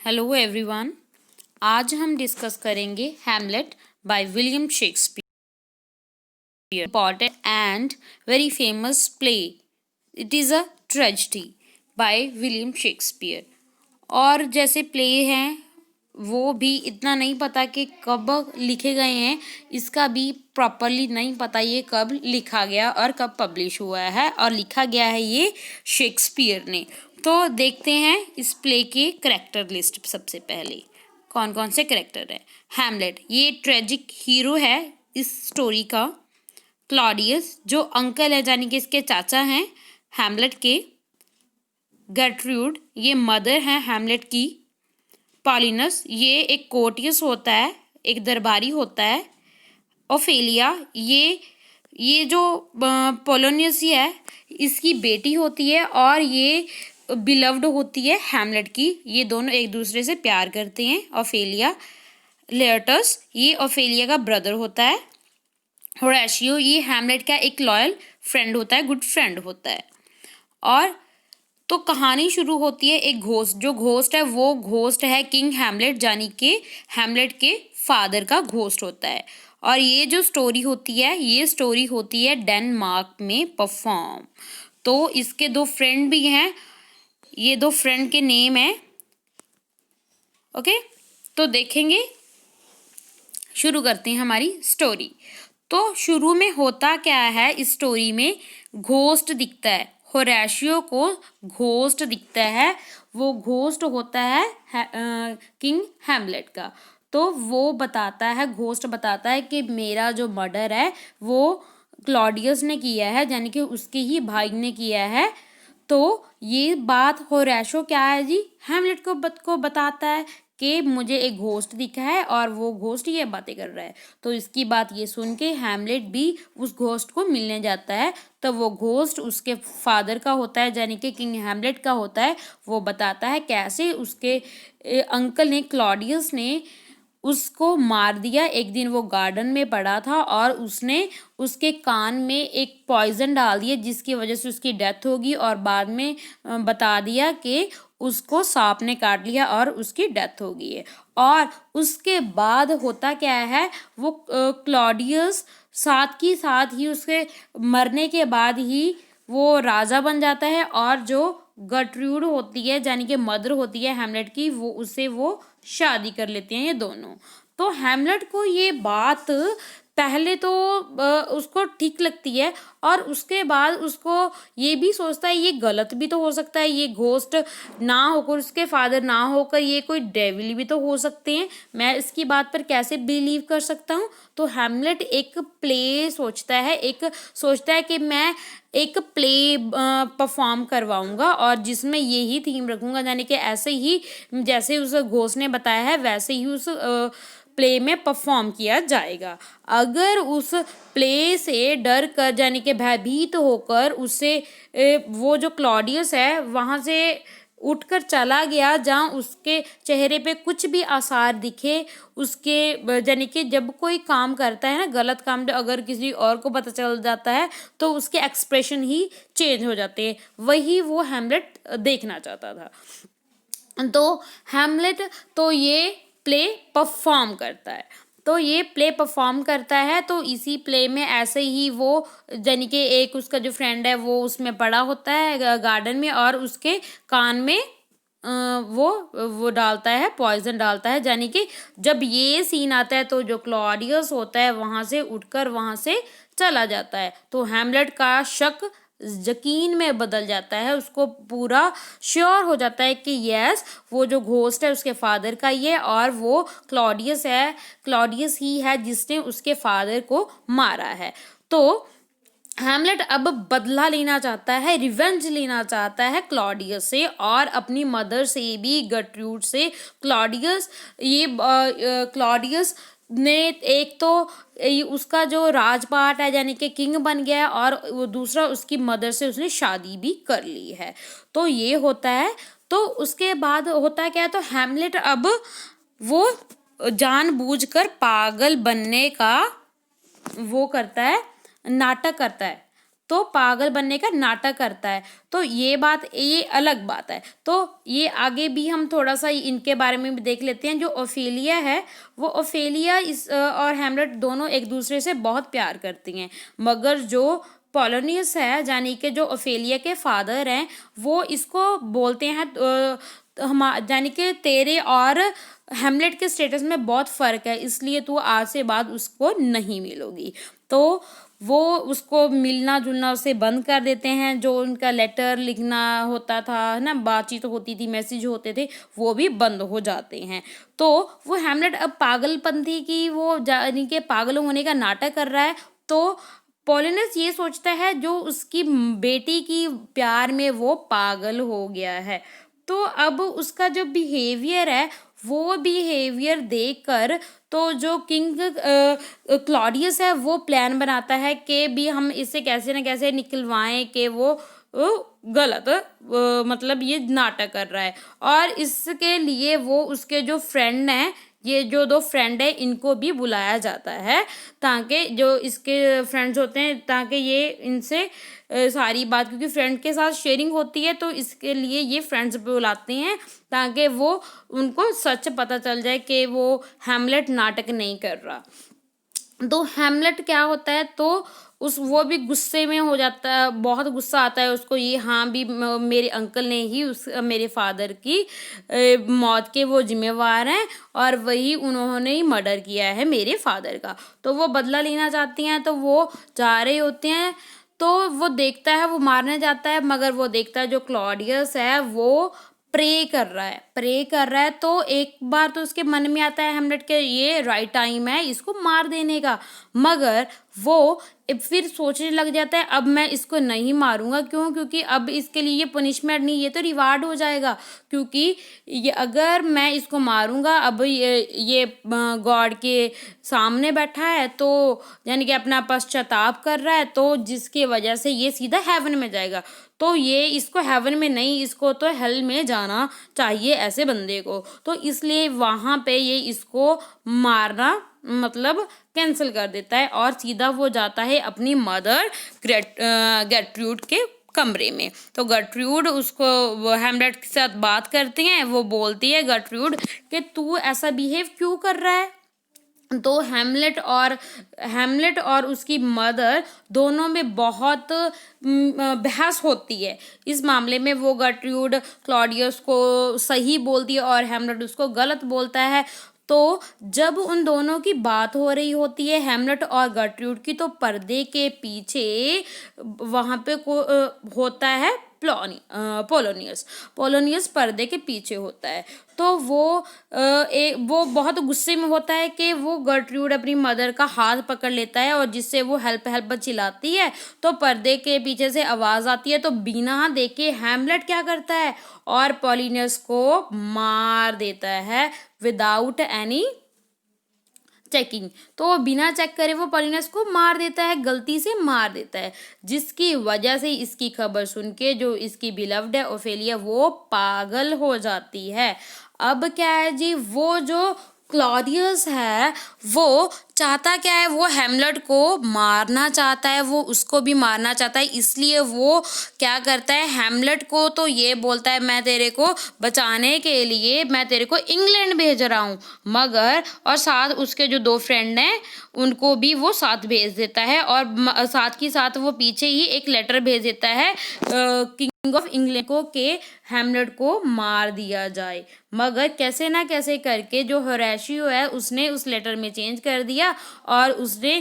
Hello everyone. आज हम discuss करेंगे Hamlet by William Shakespeare. Important and very famous play. It is a tragedy by William Shakespeare. और जैसे play हैं वो भी इतना नहीं पता कि कब लिखे गए हैं, इसका भी प्रॉपरली नहीं पता ये कब लिखा गया और कब पब्लिश हुआ है, और लिखा गया है ये शेक्सपियर ने। तो देखते हैं इस प्ले के करेक्टर लिस्ट। सबसे पहले कौन कौन से करेक्टर है। हैमलेट ये ट्रेजिक हीरो है इस स्टोरी का। क्लॉडियस जो अंकल है, यानी कि इसके चाचा हैं हैमलेट के। गर्ट्रूड ये मदर है हैमलेट की। पॉलिनस ये एक कोर्टियस होता है, एक दरबारी होता है। ओफेलिया ये जो पोलोनियस ही है, इसकी बेटी होती है और ये बिलव्ड होती है हैमलेट की। ये दोनों एक दूसरे से प्यार करते हैं। ओफेलिया लेटस ये ओफेलिया का ब्रदर होता है। होरेशियो ये हैमलेट का एक लॉयल फ्रेंड होता है, गुड फ्रेंड होता है। और तो कहानी शुरू होती है एक घोस्ट, जो घोस्ट है वो घोस्ट है किंग हैमलेट, यानी कि हैमलेट के फादर का घोस्ट होता है। और ये जो स्टोरी होती है, ये स्टोरी होती है डेनमार्क में परफॉर्म। तो इसके दो फ्रेंड भी हैं, ये दो फ्रेंड के नेम है। ओके, तो देखेंगे, शुरू करते हैं हमारी स्टोरी। तो शुरू में होता क्या है, इस स्टोरी में घोस्ट दिखता है। होरेशियो को घोस्ट दिखता है, वो घोस्ट होता है किंग हैमलेट का। तो वो बताता है, घोस्ट बताता है कि मेरा जो मर्डर है वो क्लॉडियस ने किया है, यानी कि उसके ही भाई ने किया है। तो ये बात होरेशियो क्या है जी, हैमलेट को बताता है कि मुझे एक घोस्ट दिखा है और वो घोस्ट ये बातें कर रहा है। तो इसकी बात ये सुन के हैमलेट भी उस घोस्ट को मिलने जाता है। तो वो घोस्ट उसके फादर का होता है, यानी कि किंग हैमलेट का होता है। वो बताता है कैसे उसके अंकल ने, क्लॉडियस ने उसको मार दिया। एक दिन वो गार्डन में पड़ा था और उसने उसके कान में एक पॉइजन डाल दिया, जिसकी वजह से उसकी डेथ होगी। और बाद में बता दिया कि उसको सांप ने काट लिया और उसकी डेथ हो गई है। और उसके बाद होता क्या है, वो क्लॉडियस साथ ही साथ ही उसके मरने के बाद ही वो राजा बन जाता है। और जो गर्ट्रूड होती है, यानी कि मदर होती है हैमलेट की, वो शादी कर लेते हैं ये दोनों। तो हैमलेट को ये बात पहले तो उसको ठीक लगती है, और उसके बाद उसको ये भी सोचता है ये गलत भी तो हो सकता है, ये घोस्ट ना होकर, उसके फादर ना होकर ये कोई डेविल भी तो हो सकते हैं। मैं इसकी बात पर कैसे बिलीव कर सकता हूँ। तो हैमलेट एक प्ले सोचता है, एक सोचता है कि मैं एक प्ले परफॉर्म करवाऊंगा और जिसमें यही थीम रखूंगा, यानी कि ऐसे ही जैसे उस घोस्ट ने बताया है वैसे ही उस प्ले में परफॉर्म किया जाएगा। अगर उस प्ले से डर कर, यानी कि भयभीत होकर उसे वो जो क्लॉडियस है वहाँ से उठकर चला गया, जहाँ उसके चेहरे पे कुछ भी आसार दिखे उसके, यानी कि जब कोई काम करता है ना, गलत काम, अगर किसी और को पता चल जाता है तो उसके एक्सप्रेशन ही चेंज हो जाते हैं। वही वो हैमलेट देखना चाहता था। तो हैमलेट तो ये प्ले परफॉर्म करता है। तो इसी प्ले में ऐसे ही वो, यानी कि एक उसका जो फ्रेंड है वो उसमें पड़ा होता है गार्डन में, और उसके कान में वो डालता है, पॉइजन डालता है। यानी कि जब ये सीन आता है तो जो क्लॉडियस होता है वहाँ से उठकर वहाँ से चला जाता है। तो हैमलेट का शक यकीन में बदल जाता है, उसको पूरा श्योर हो जाता है कि यस, वो जो घोस्ट है उसके फादर का ही है, और वो क्लॉडियस ही है जिसने उसके फादर को मारा है। तो हैमलेट अब बदला लेना चाहता है, रिवेंज लेना चाहता है क्लॉडियस से और अपनी मदर से भी, गर्ट्रूड से। क्लॉडियस ने एक तो उसका जो राजपाट है, यानी कि किंग बन गया है, और वो दूसरा उसकी मदर से उसने शादी भी कर ली है। तो ये होता है। तो उसके बाद होता क्या है, तो हैमलेट अब वो जानबूझकर पागल बनने का वो करता है, नाटक करता है। तो पागल बनने का नाटक करता है। तो ये अलग बात है। तो ये आगे भी हम थोड़ा सा इनके बारे में भी देख लेते हैं। जो ओफेलिया है, वो ओफेलिया और हैमलेट दोनों एक दूसरे से बहुत प्यार करती हैं, मगर जो पोलोनियस है, यानी कि जो ओफेलिया के फादर हैं, वो इसको बोलते हैं हम, यानी कि तेरे और हैमलेट के स्टेटस में बहुत फ़र्क है, इसलिए तू आज से बाद उसको नहीं मिलोगी। तो वो उसको मिलना जुलना उससे बंद कर देते हैं। जो उनका लेटर लिखना होता था ना, बातचीत होती थी, मैसेज होते थे, वो भी बंद हो जाते हैं। तो वो हैमलेट अब पागलपंथी की, वो यानी कि पागल होने का नाटक कर रहा है। तो पोलिनस ये सोचता है जो उसकी बेटी की प्यार में वो पागल हो गया है। तो अब उसका जो बिहेवियर है, वो बिहेवियर देखकर तो जो किंग क्लॉडियस है, वो प्लान बनाता है कि भी हम इसे कैसे न कैसे निकलवाएं कि वो गलत मतलब ये नाटक कर रहा है। और इसके लिए वो उसके जो फ्रेंड हैं, ये जो दो फ्रेंड है, इनको भी बुलाया जाता है, ताकि जो इसके फ्रेंड्स होते हैं, ताकि ये इनसे सारी बात, क्योंकि फ्रेंड के साथ शेयरिंग होती है, तो इसके लिए ये फ्रेंड्स बुलाते हैं, ताकि वो उनको सच पता चल जाए कि वो हैमलेट नाटक नहीं कर रहा। तो हैमलेट क्या होता है, तो वो भी गुस्से में हो जाता है, बहुत गुस्सा आता है उसको, ये हाँ भी मेरे अंकल ने ही मेरे फादर की मौत के वो जिम्मेवार हैं, और वही उन्होंने ही मर्डर किया है मेरे फादर का। तो वो बदला लेना चाहती हैं। तो वो जा रहे होते हैं, तो वो देखता है, वो मारने जाता है, मगर वो देखता है जो क्लॉडियस है वो प्रे कर रहा है। तो एक बार तो उसके मन में आता है हैमलेट के ये राइट टाइम है इसको मार देने का, मगर वो फिर सोचने लग जाता है अब मैं इसको नहीं मारूंगा। क्यों? क्योंकि अब इसके लिए ये पनिशमेंट नहीं, ये तो रिवार्ड हो जाएगा। क्योंकि ये अगर मैं इसको मारूंगा, अब ये गॉड के सामने बैठा है, तो यानी कि अपना पश्चाताप कर रहा है, तो जिसकी वजह से ये सीधा हेवन में जाएगा। तो ये इसको हेवन में नहीं, इसको तो हेल में जाना चाहिए ऐसे बंदे को। तो इसलिए वहाँ पे ये इसको मारना मतलब कैंसिल कर देता है, और सीधा वो जाता है अपनी मदर गेर्ट्रूड के कमरे में। तो गर्ट्रूड उसको हैमलेट के साथ बात करती हैं। वो बोलती है गर्ट्रूड कि तू ऐसा बिहेव क्यों कर रहा है। तो हैमलेट और उसकी मदर दोनों में बहुत बहस होती है इस मामले में। वो गर्ट्रूड क्लॉडियस को सही बोलती है और हैमलेट उसको गलत बोलता है। तो जब उन दोनों की बात हो रही होती है हैमलेट और गर्ट्रूड की, तो पर्दे के पीछे वहाँ पे होता है पोलोनियस पर्दे के पीछे होता है। तो वो बहुत गुस्से में होता है कि वो गर्ट्रूड अपनी मदर का हाथ पकड़ लेता है, और जिससे वो हेल्प हेल्प चिल्लाती है। तो पर्दे के पीछे से आवाज़ आती है, तो बिना देखे हैमलेट क्या करता है, और पोलोनियस को मार देता है विदाउट एनी चेकिंग। तो वो बिना चेक करे वो पोलिनस को मार देता है, गलती से मार देता है, जिसकी वजह से इसकी खबर सुन के जो इसकी बिलव्ड है ओफेलिया, वो पागल हो जाती है। अब क्या है जी, वो जो क्लॉडियस है वो चाहता क्या है, वो हैमलेट को मारना चाहता है, वो उसको भी मारना चाहता है। इसलिए वो क्या करता है, हैमलेट को तो ये बोलता है मैं तेरे को बचाने के लिए मैं तेरे को इंग्लैंड भेज रहा हूँ, मगर और साथ उसके जो दो फ्रेंड हैं उनको भी वो साथ भेज देता है, और साथ ही साथ वो पीछे ही एक लेटर भेज देता है किंग ऑफ इंग्लैंड को के हैमलेट को मार दिया जाए। मगर कैसे ना कैसे करके जो होरेशियो है उसने उस लेटर में चेंज कर दिया, और उसने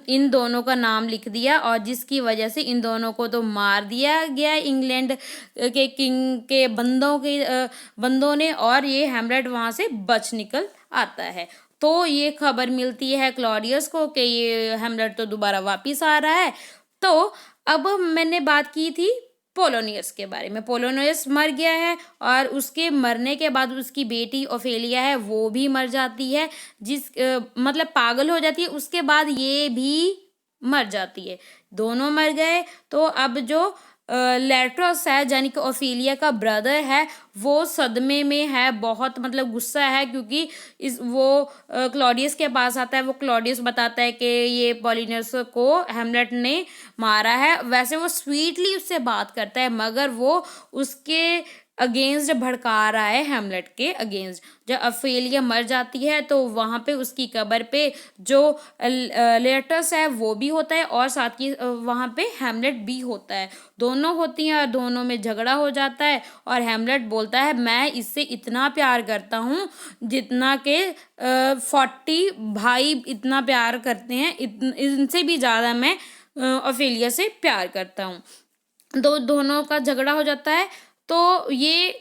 इन दोनों का नाम लिख दिया, और जिसकी वजह से इन दोनों को तो मार दिया गया इंग्लैंड के किंग के बंदों ने, और ये हैमलेट वहाँ से बच निकल आता है। तो ये खबर मिलती है क्लॉडियस को कि ये हैमलेट तो दोबारा वापिस आ रहा है। तो अब मैंने बात की थी पोलोनियस के बारे में। पोलोनियस मर गया है, और उसके मरने के बाद उसकी बेटी ओफेलिया है वो भी मर जाती है, मतलब पागल हो जाती है। उसके बाद ये भी मर जाती है, दोनों मर गए। तो अब जो लेटरस है यानी कि ओफेलिया का ब्रदर है, वो सदमे में है, बहुत मतलब गुस्सा है, क्योंकि वो क्लॉडियस के पास आता है। वो क्लॉडियस बताता है कि ये पॉलिनस को हेमलेट ने मारा है। वैसे वो स्वीटली उससे बात करता है, मगर वो उसके अगेंस्ट भड़का रहा है, हेमलेट के अगेंस्ट। जब ओफेलिया मर जाती है तो वहाँ पे उसकी कब्र पे जो लेटस है वो भी होता है, और साथ ही वहाँ पे हेमलेट भी होता है। दोनों होती हैं और दोनों में झगड़ा हो जाता है, और हेमलेट बोलता है मैं इससे इतना प्यार करता हूँ जितना के 40 भाई इतना प्यार करते हैं, इनसे भी ज़्यादा मैं ओफेलिया से प्यार करता हूँ। दोनों का झगड़ा हो जाता है, तो ये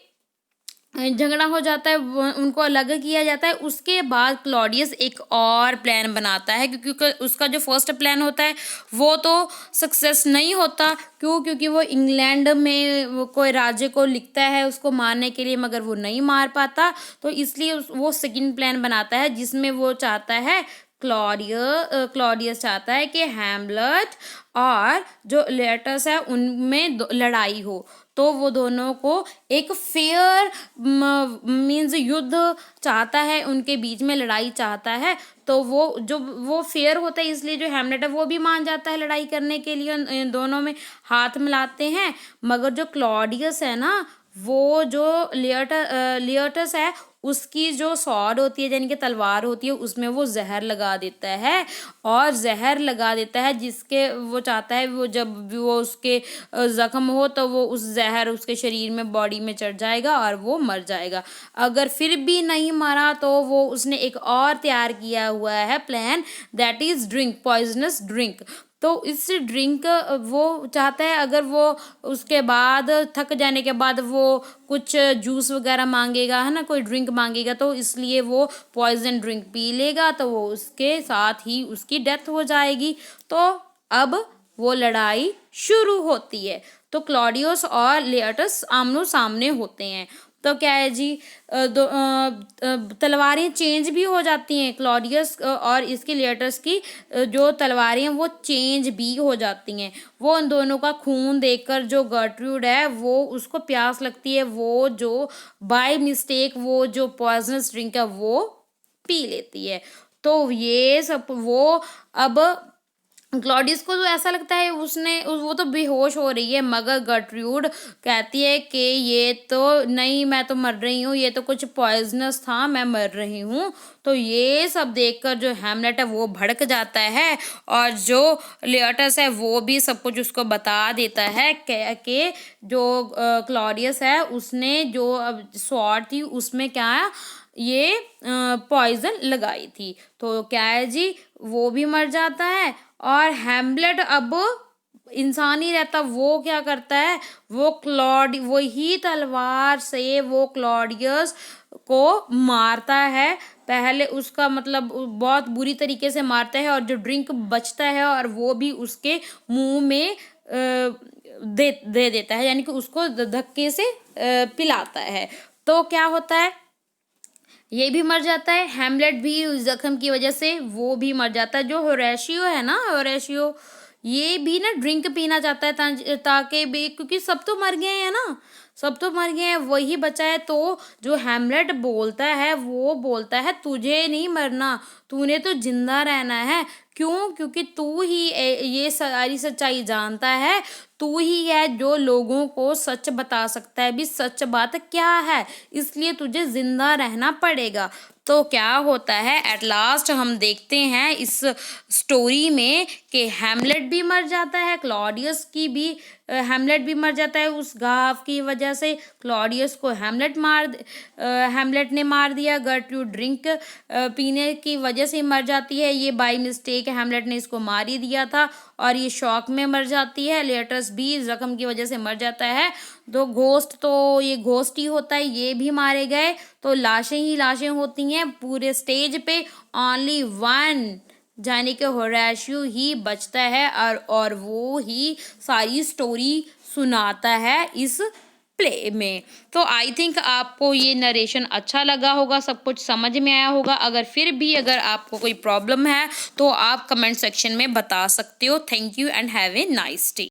झगड़ा हो जाता है, उनको अलग किया जाता है। उसके बाद क्लॉडियस एक और प्लान बनाता है, क्योंकि उसका जो फर्स्ट प्लान होता है वो तो सक्सेस नहीं होता। क्यों? क्योंकि वो इंग्लैंड में वो कोई राज्य को लिखता है उसको मारने के लिए, मगर वो नहीं मार पाता। तो इसलिए वो सेकंड प्लान बनाता है, जिसमें वो चाहता है क्लॉडियस चाहता है कि हैमलेट और जो लेटस है उनमें लड़ाई हो। तो वो दोनों को एक फेयर मीन्स युद्ध चाहता है, उनके बीच में लड़ाई चाहता है। तो वो फेयर होता है, इसलिए जो हेमलेट है वो भी मान जाता है लड़ाई करने के लिए। इन दोनों में हाथ मिलाते हैं। मगर जो क्लॉडियस है ना, वो जो लियटस है उसकी जो सॉर्ड होती है यानी कि तलवार होती है, उसमें वो जहर लगा देता है, और जहर लगा देता है जिसके वो चाहता है वो जब भी वो उसके ज़ख्म हो तो वो उस जहर उसके शरीर में बॉडी में चढ़ जाएगा और वो मर जाएगा। अगर फिर भी नहीं मरा तो वो उसने एक और तैयार किया हुआ है plan, that is drink, poisonous drink. तो इस ड्रिंक वो चाहता है, अगर वो उसके बाद थक जाने के बाद वो कुछ जूस वगैरह मांगेगा, है ना, कोई ड्रिंक मांगेगा, तो इसलिए वो पॉइजन ड्रिंक पी लेगा, तो वो उसके साथ ही उसकी डेथ हो जाएगी। तो अब वो लड़ाई शुरू होती है। तो क्लॉडियस और लेटस आमनो सामने होते हैं। तो क्या है जी, तलवारें चेंज भी हो जाती हैं। क्लॉडियस और इसके लेटस की जो तलवारें हैं वो चेंज भी हो जाती हैं। वो उन दोनों का खून देखकर जो गर्ट्रूड है वो उसको प्यास लगती है, वो जो बाय मिस्टेक वो जो पॉइजनस ड्रिंक है वो पी लेती है। तो ये सब वो अब क्लॉडियस को तो ऐसा लगता है वो तो बेहोश हो रही है, मगर गर्ट्रूड कहती है कि ये तो नहीं, मैं तो मर रही हूँ, ये तो कुछ पॉइजनस था, मैं मर रही हूँ। तो ये सब देखकर जो हेमलेट है वो भड़क जाता है, और जो लेटस है वो भी सब कुछ उसको बता देता है कि जो क्लॉडियस है उसने जो अब स्वॉर्ड थी उसमें क्या ये पॉइजन लगाई थी। तो क्या है जी, वो भी मर जाता है, और हेमलेट अब इंसान ही रहता। वो क्या करता है, वही तलवार से वो क्लॉडियस को मारता है। पहले उसका मतलब बहुत बुरी तरीके से मारता है, और जो ड्रिंक बचता है और वो भी उसके मुंह में दे देता है, यानी कि उसको धक्के से पिलाता है। तो क्या होता है, ये भी मर जाता है। हेमलेट भी उस जख्म की वजह से वो भी मर जाता है। जो होरेशियो है ना, होरेशियो ये भी ना ड्रिंक पीना चाहता है ताकि भी, क्योंकि सब तो मर गए हैं ना, सब तो मर गए हैं, वही बचा है। तो जो हेमलेट बोलता है वो बोलता है तुझे नहीं मरना, तूने तो जिंदा रहना है। क्यों? क्योंकि तू ही ये सारी सच्चाई जानता है, तू ही है जो लोगों को सच बता सकता है भी सच बात क्या है, इसलिए तुझे जिंदा रहना पड़ेगा। तो क्या होता है, एट लास्ट हम देखते हैं इस स्टोरी में कि हेमलेट भी मर जाता है, क्लॉडियस की भी हेमलेट भी मर जाता है उस घाव की वजह से। क्लॉडियस को हेमलेट ने मार दिया, गर्ट्रूड ड्रिंक पीने की वजह से मर जाती है। ये बाय मिस्टेक हेमलेट ने इसको मार ही दिया था, और ये शॉक में मर जाती है। लेटस भी जख्म की वजह से मर जाता है। ये घोस्ट ही होता है, ये भी मारे गए। तो लाशें ही लाशें होती हैं पूरे स्टेज पे। ओनली वन यानी कि होरेशियो ही बचता है, और वो ही सारी स्टोरी सुनाता है इस प्ले में। तो आई थिंक आपको ये नरेशन अच्छा लगा होगा, सब कुछ समझ में आया होगा। अगर आपको कोई प्रॉब्लम है तो आप कमेंट सेक्शन में बता सकते हो। Thank you and have a nice day.